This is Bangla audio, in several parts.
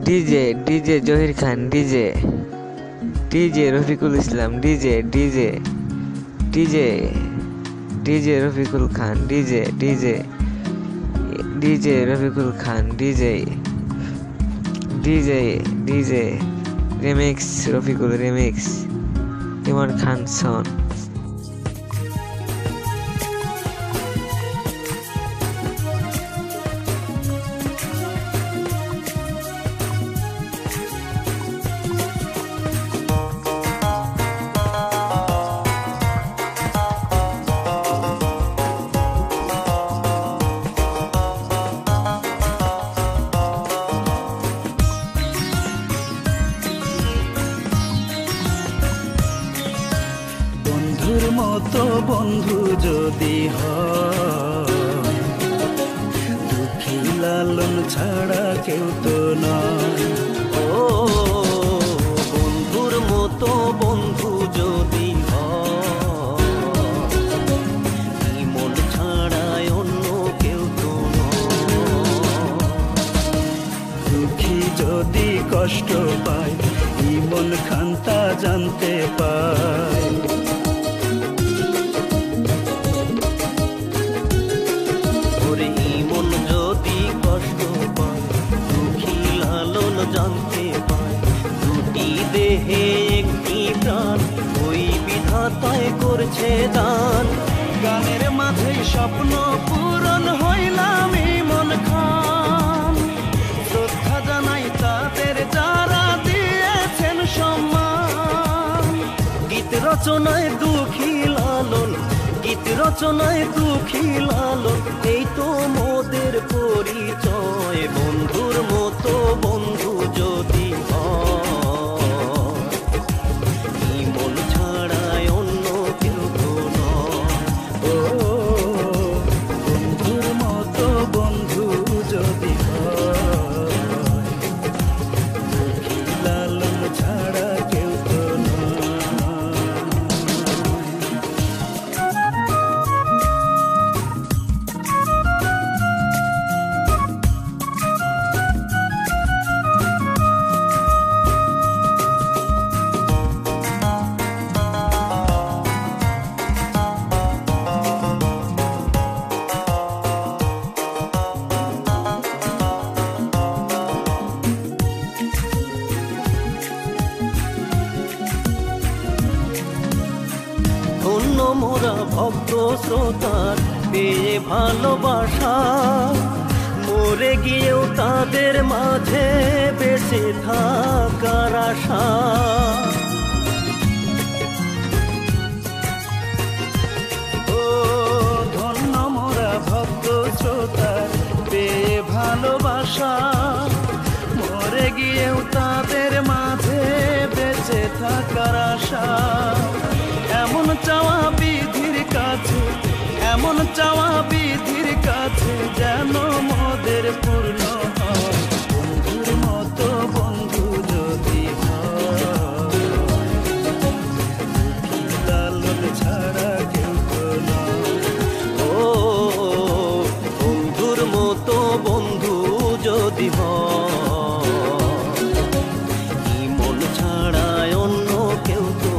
DJ DJ Zahir Khan, DJ DJ Rafiqul Islam, DJ DJ DJ DJ Rafiqul Khan, DJ DJ DJ Rafiqul Khan, DJ DJ DJ remix Rafiqul, remix Emon Khan সন। বন্ধুর মতো বন্ধু যদি হয়, দুঃখী লালন ছাড়া কেউ তো নয়। ও বন্ধুর মতো বন্ধু যদি হয়, মন ছাড়ায় অন্য কেউ তো নয়। দুঃখী যদি কষ্ট পায়, ইমন খান তা জানতে পায়। মন যদি কষ্ট পায়, দুঃখী লালন জানতে পায়, দুটি দেহে একটি প্রাণ, ওই বিধাতায় করছে দান। গানের মাঝে স্বপ্ন পূরণ হইলাম ইমন খান, শ্রদ্ধা জানাই তাদের যারা দিয়েছেন সম্মান। গীত রচনায় দুঃখী লালন, গীত রচনায় দুঃখী লালন, এই তো মোদের পরিচয়। বন্ধুর মতো বন্ধু যদি হয়, মন ছাড়ায় অন্য কেউ তো নয়। ও বন্ধুর মতো বন্ধু যদি হয়, দুঃখী লালন ছাড়া কেউ তো নয়। ধন্য মোরা ভক্ত শ্রোতার পেয়ে ভালোবাসা, মরে গিয়েও তাদের মাঝে বেঁচে থাকার আশা। ও ধন্য মোরা ভক্ত শ্রোতার পেয়ে ভালোবাসা, মরে গিয়েও তাদের মাঝে বেঁচে থাকার আশা। এমন চাওয়া বিধির কাছে, এমন চাওয়া বিধির কাছে, যেন মোদের পূর্ণ হয়। বন্ধুর মতো বন্ধু যদি হয়, দুঃখী লালন ছাড়া কেউ তো নয়। ও বন্ধুর মতো বন্ধু যদি হয়, মন ছাড়ায় অন্য কেউ তো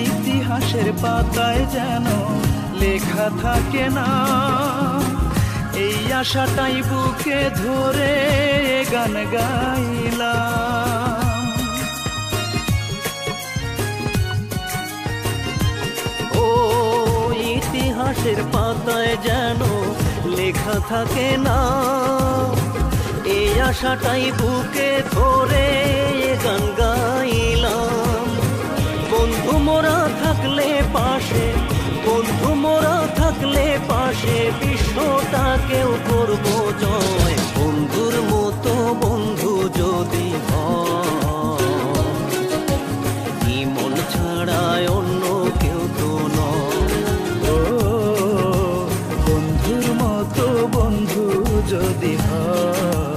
ইতিহাসের পাতায় যেন লেখা থাকে না, এই আশাটাই বুকে ধরে গান গাইলাম। ও ইতিহাসের পাতায় যেন লেখা থাকে না, এই আশাটাই বুকে ধরে গান গাইলাম। বন্ধু মোরা থাকলে পাশে, বন্ধু মোরা থাকলে পাশে, বিশ্ব কেউ করব জয়, বন্ধুর মতো বন্ধু যদি হয়, ইমন ছাড়ায় অন্য কেউ তো নয়। ও বন্ধুর মতো বন্ধু যদি হয়,